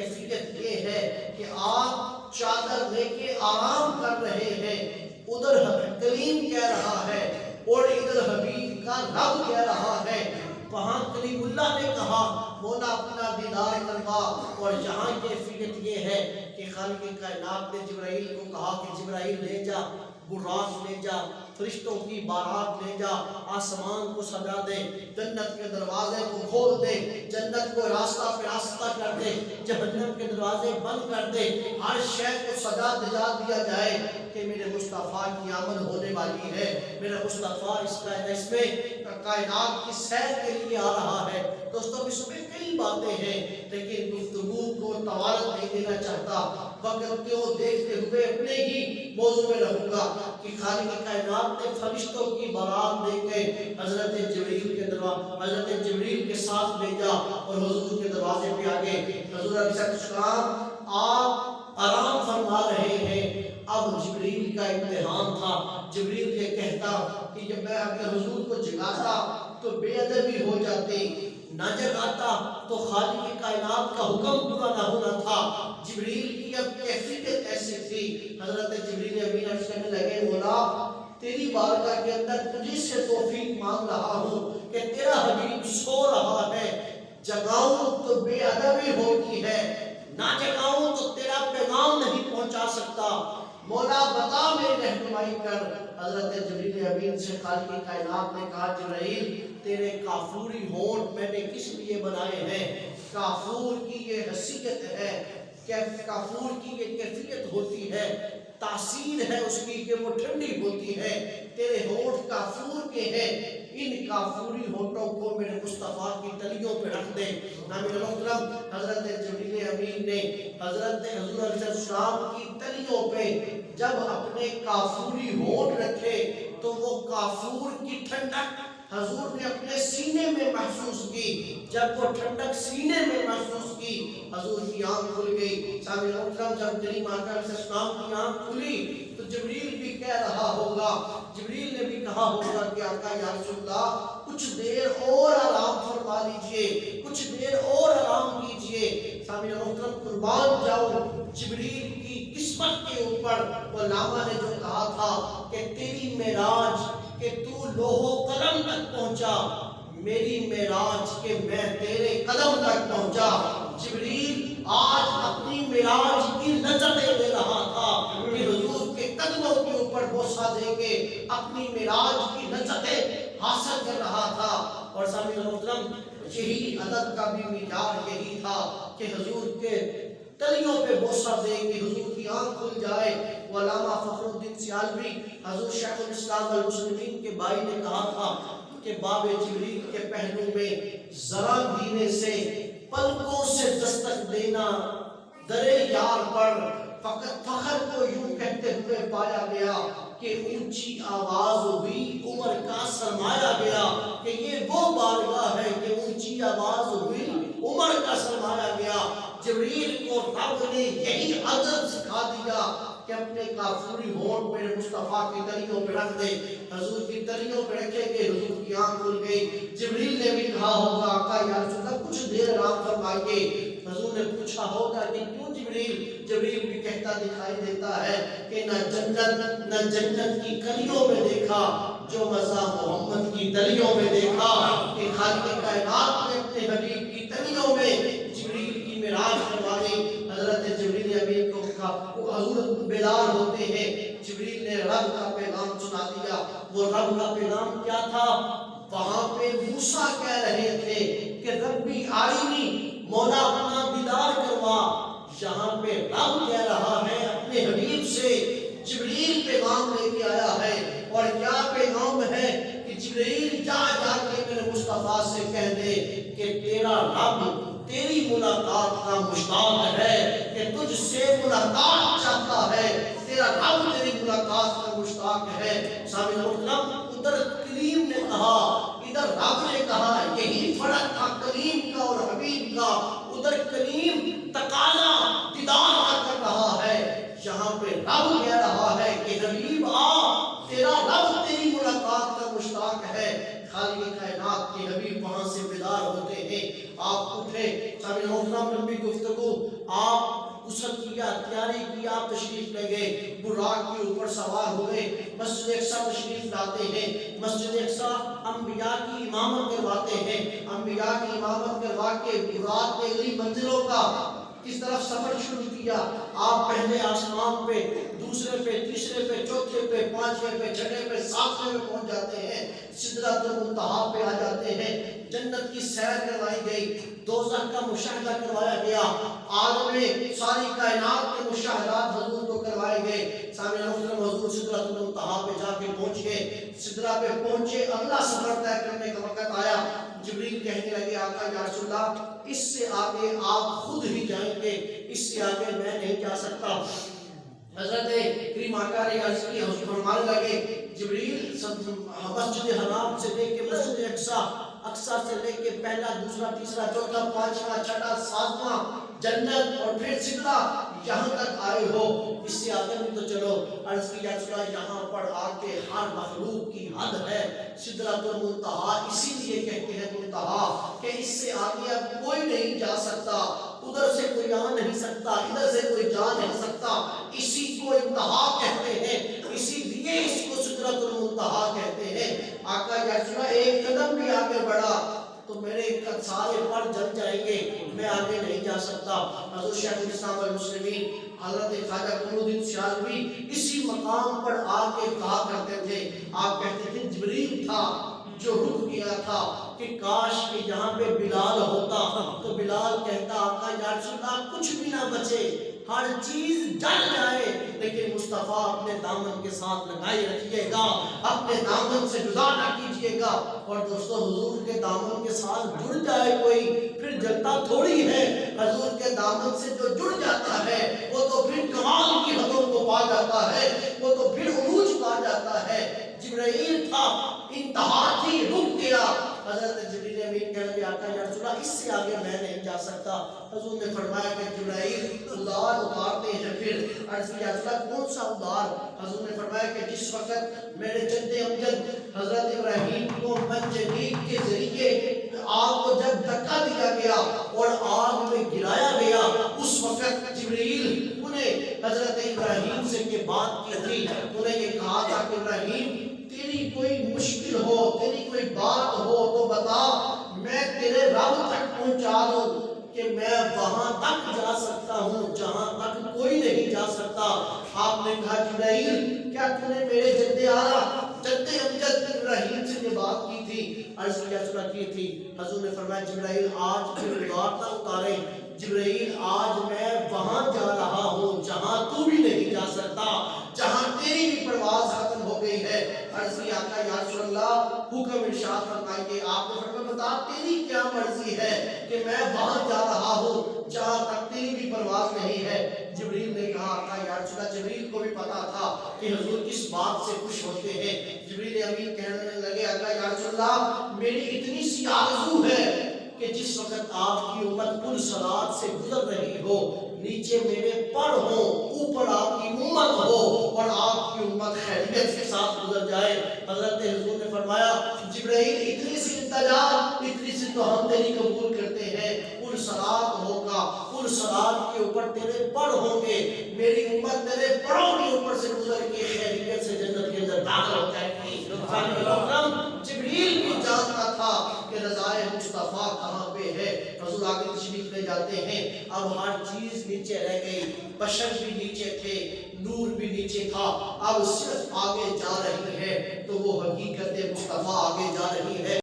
کیفیت یہ ہے کہ آپ چادر لے کے آرام کر رہے ہیں، ادھر کلیم کہہ رہا ہے اور ادھر حبیب کا رب کہہ رہا ہے۔ وہاں کلیم اللہ نے کہا مولا اپنا دیدار کروا، اور یہاں کیفیت یہ ہے کہ خالق کائنات نے جبرائیل کو کہا کہ جبرائیل لے جا، براق لے جا، فرشتوں کی بارات لے جا، آسمان کو سجا دے، جنت کے دروازے کو کھول دے، جنت کو راستہ پہ راستہ کر دے، جہنم کے دروازے بند کر دے، ہر شے کو سجا دجا دیا جائے کہ میرے مصطفیٰ کی آمد ہونے والی ہے، میرا مصطفیٰ اس میں کائنات کی سیر کے لیے آ رہا ہے۔ دوستوں اس میں کئی باتیں ہیں، لیکن گفتگو کو طوالت نہیں دینا چاہتا، وقت کو دیکھتے ہوئے اپنے ہی موضوع میں رہوں گا کہ خالق کائنات نے فرشتوں کی بارات دے کے حضرت جبریل کے ساتھ بھیجا اور حضور کے دروازے پہ آگے حضور علیہ السلام آپ آرام فرما رہے ہیں۔ اب جبریل کا امتحان تھا، جبریل یہ کہتا کہ جب میں اپنے حضور کو جگاتا تو بے ادبی ہو جاتی، نہ جگاتا تو خالق کائنات کا حکم پورا نہ ہونا تھا۔ جبریل کی اب کیفیت ایسی تھی، حضرت جبریل امین عرض کرنے لگے مولا تیری بارگاہ کے اندر تجھ سے توفیق مانگ رہا ہوں کہ تیرا حبیب سو رہا ہے، جگاؤں تو بے ادبی ہوتی ہے، نہ جگاؤں تو تیرا پیغام نہیں پہنچا سکتا، مولا بتا میری رہنمائی کر۔ حضرت جبریل امین سے خالق کائنات نے کہا جبرائیل تیرے کافوری ہونٹ میں نے کس لیے بنائے ہیں؟ کافور کی یہ حیثیت ہے، کافور کی یہ کیفیت ہوتی ہے، تاثیر ہے اس کی کہ وہ ٹھنڈی ہوتی ہے، تیرے ہونٹ کافور کے ہیں، ان کافوری ہونٹوں کو میرے مصطفیٰ کی تلیوں پہ رکھ دے۔ نامی محترم حضرت جبریل امین نے حضرت حضور علیہ السلام کی تلیوں پہ جب اپنے کافوری ہونٹ رکھے تو وہ کافور کی ٹھنڈک حضور نے اپنے سینے میں محسوس کی، جب وہ ٹھنڈک سینے میں محسوس کی حضور کی آنکھ کھل گئی۔ سامعین محترم جب کریم آقا علیہ السلام کی آنکھ کھلی تو جبریل بھی کہہ رہا ہوگا، جبریل نے بھی کہا ہوگا کہ آقا یا رسول اللہ کچھ دیر اور آرام فرما لیجئے، کچھ دیر اور آرام کیجئے۔ سامعین محترم قربان جاؤ جبریل کی قسمت کے اوپر، علامہ نے جو کہا تھا کہ تیری معراج کہ تو لوح و قلم تک پہنچا، میری معراج کہ میں تیرے قدم تک پہنچا۔ جبریل آج اپنی معراج کی لذتیں لے رہا تھا کہ حضور کے قدموں کے اوپر بوسہ دے کے اپنی معراج کی لذتیں حاصل کر رہا تھا۔ اور سامعین محترم یہی ادب کا بھی معیار یہی تھا کہ حضور کے تلیوں پہ بوسہ دے کہ حضور کی آنکھ کھل جائے۔ علامہ فخر الدین سیالوی حضور شیخ الاسلام المسلمین کے بھائی نے کہا تھا کہ باب جبریل کے پہلو میں ذرا دھیرے سے پلکوں سے دستک دینا درے یار پر، فقط فخر کو یوں کہتے ہوئے پایا گیا کہ اونچی آواز ہوئی عمر کا سرمایا گیا، کہ یہ وہ بارگاہ ہے کہ اونچی آواز ہوئی عمر کا سرمایا گیا۔ جبریل کو رب نے یہی ادب سکھا دیا کہ اپنے کافوری ہونٹ میرے مصطفیٰ کی تلیوں پہ رکھ دے۔ حضور کی تلیوں پہ رکھے کہ حضور کی آنکھ کھل گئی۔ جبریل نے بھی کہا ہوگا آقا یا رسول اللہ کچھ دیر آرام فرمائیے۔ حضور نے پوچھا ہوگا کہ کیوں جبریل؟ جبریل بھی کہتا دکھائی دیتا ہے کہ نہ جنت کی کلیوں میں دیکھا جو مزہ محمد کی تلیوں میں دیکھا، کہ خالق کائنات نے اپنے حبیب کی تلیوں میں جبریل کی معراج کروائی۔ حضرت جبریل امین کو کہا وہ حضور بیدار ہوتے ہیں، جبریل نے رب کا پیغام سنا دیا۔ وہ رب کا پیغام کیا تھا؟ وہاں پہ موسیٰ کہہ رہے تھے کہ ربی آئینی، مولا اپنا دیدار کروا۔ یہاں پہ رب کہہ رہا ہے اپنے حبیب سے جبریل پیغام لے کے آیا ہے، اور کیا پیغام ہے کہ جبریل جا کے میرے مصطفیٰ سے کہہ دے کہ تیرا رب تیری ملاقات کا مشتاق ہے، کہ تجھ سے ملاقات چاہتا ہے، تیرا رب تیری ملاقات کا مشتاق ہے۔ سامعین محترم ادھر کلیم نے کہا ادھر رب نے کہا، یہی فرق تھا کلیم کا اور حبیب کا۔ ادھر کلیم تقاضا دیدار کر رہا ہے، یہاں پہ رب کہہ رہا ہے کہ حبیب آ، تیرا رب تیری ملاقات کا مشتاق ہے۔ خالق کائنات کے حبیب وہاں سے بیدار ہوتے ہیں، آپ اٹھے۔ سامعین محترم لمبی گفتگو غسل کیا، تیاری کی، آپ تشریف لے گئے، براق کے اوپر سوار ہوئے، مسجد اقصی تشریف لاتے ہیں۔ مسجد اقصی انبیاء کی امامت کرواتے ہیں، انبیاء کی امامت کروا کے براق کے اگلی منزلوں کا کس طرف سفر شروع کیا۔ آپ پہلے آسمان پہ، دوسرے پہ، تیسرے پہ، چوتھے پہ، پانچویں پہ، چھٹے پہ، ساتویں میں پہنچ جاتے ہیں، سدرۃ المنتہا پہ آ جاتے ہیں۔ جنت کی سیر کروائی گئی، دوزخ کا مشاہدہ کروایا گیا، عالم ساری کائنات کے مشاہدات حضور کو کروائے گئے۔ سامعین محترم، حضور سدرۃ المنتہا پہ جا کے پہنچ گئے، سدرہ پہ پہنچے، اگلا سفر طے کرنے کا وقت آیا۔ جبریل کہنے لگے آقا یا رسول اللہ اس سے آگے آپ خود ہی جائیں گے، اس سے آگے میں نہیں جا سکتا۔ حضرت کریم آقا نے عرض کی، حضور فرمانے لگے جبریل مسجد حرام سے لے کے مسجد اقصی سے لے کے پہلا، دوسرا، تیسرا، چوتھا، پانچواں، چھٹا، ساتواں، جنت اور پھر سدرہ، یہاں تک آئے ہو، اس سے آگے بھی تو چلو۔ عرض کی یا رسول اللہ یہاں پر آ کے ہر مخلوق کی حد ہے، سدرۃ المنتہا اسی لیے کہتے ہیں منتہا کہ اس سے آگے اب کوئی نہیں جا سکتا، ادھر سے کوئی آ نہیں سکتا، ادھر سے کوئی جا نہیں سکتا، اسی کو انتہا کہتے ہیں، اسی لیے اس کو سدرۃ المنتہا کہتے ہیں۔ آقا یا رسول اللہ ایک قدم بھی آگے بڑھا تو میرے سارے پر جل جائیں گے، میں آگے نہیں جا سکتا۔ حضور شیخ الاسلام والمسلمین حضرت خواجہ قمر الدین سیالوی اسی مقام پر آ کے کہا کرتے تھے، آپ کہتے تھے جبریل تھا جو رک گیا تھا کہ کاش کہ یہاں پہ بلال ہوتا تو بلال کہتا آقا یا رسول اللہ کچھ بھی نہ بچے، ہر چیز جل جائے لیکن مصطفیٰ اپنے دامن کے ساتھ لگائے رکھیے گا، اپنے دامن سے جدا نہ کیجیے گا۔ اور دوستو حضور کے دامن کے ساتھ جڑ جائے کوئی پھر جلتا تھوڑی ہے، حضور کے دامن سے جو جڑ جاتا ہے وہ تو پھر کمال کی حدوں کو پا جاتا ہے، وہ تو پھر عروج پا جاتا ہے۔ جبرائیل تھا، انتہا تھی، رک گیا۔ حضرت جبریل امین کہنے لگے آقا یا رسول اللہ اس سے آگے میں نہیں جا سکتا۔ حضور نے فرمایا کہ جبرائیل ادار اتارتے ہیں، پھر عرض کیا رسول اللہ کون سا ادار؟ حضور نے فرمایا کہ جس وقت میرے جد امجد حضرت ابراہیم کو منجنیق کے ذریعے آگ کو جب دھکا دیا گیا اور آگ میں گرایا گیا، اس وقت جبریل انہیں حضرت ابراہیم سے یہ بات کی تھی، انہیں یہ کہا تھا کہ ابراہیم تیری کوئی مشکل ہو، تیری کوئی بات ہو تو بتا، میں تیرے رب تک پہنچا دوں کہ میں وہاں تک جا سکتا ہوں جہاں تک کوئی نہیں جا سکتا۔ آپ نے کہا جبرائیل کیا تو نے میرے جد آرا جد امجد ابراہیم سے یہ بات کی تھی؟ عرض کیا رسول اللہ کی تھی۔ حضور نے فرمایا جبرائیل آج پھر ادار نہ اتارے، جبرائیل آج میں وہاں جا رہا ہوں جہاں تو بھی نہیں جا سکتا، جہاں تیری بھی پرواز ختم ہو گئی ہے۔ عرض کی آقا یا رسول اللہ حکم ارشاد فرمائیے۔ آپ نے فرمایا بتا تیری کیا مرضی ہے کہ میں وہاں جا رہا ہوں جہاں تک تیری بھی پرواز نہیں ہے۔ جبریل نے کہا آقا یا رسول اللہ، جبریل کو بھی پتا تھا کہ حضور کس بات سے خوش ہوتے ہیں۔ جبریل امین کہنے لگے آقا یا رسول اللہ میری اتنی سی آرزو ہے کہ جس وقت آپ کی امت کل صراط سے گزر رہی ہو، نیچے میرے پر ہو، اوپر آپ کی امت ہو اور آپ کی امت خیریت کے ساتھ گزر جائے۔ حضرت حضور نے فرمایا جبرائیل اتنی سی التجا، اتنی سی تو ہم تیری قبول کرتے ہیں، کل صراط ہوگا، کل صراط کے اوپر تیرے پر ہوں گے، میری امت تیرے پروں کے اوپر سے گزر کے خیریت سے جنت کے اندر داخل ہو جائے گی۔ جبریل بھی جانتا تھا کہ رضائے مصطفیٰ کہاں پہ ہے۔ رسول آگے تشریف لے جاتے ہیں، اب ہر چیز نیچے رہ گئی، بشر بھی نیچے تھے، نور بھی نیچے تھا، اب صرف آگے جا رہی ہے تو وہ حقیقت مصطفیٰ آگے جا رہی ہے۔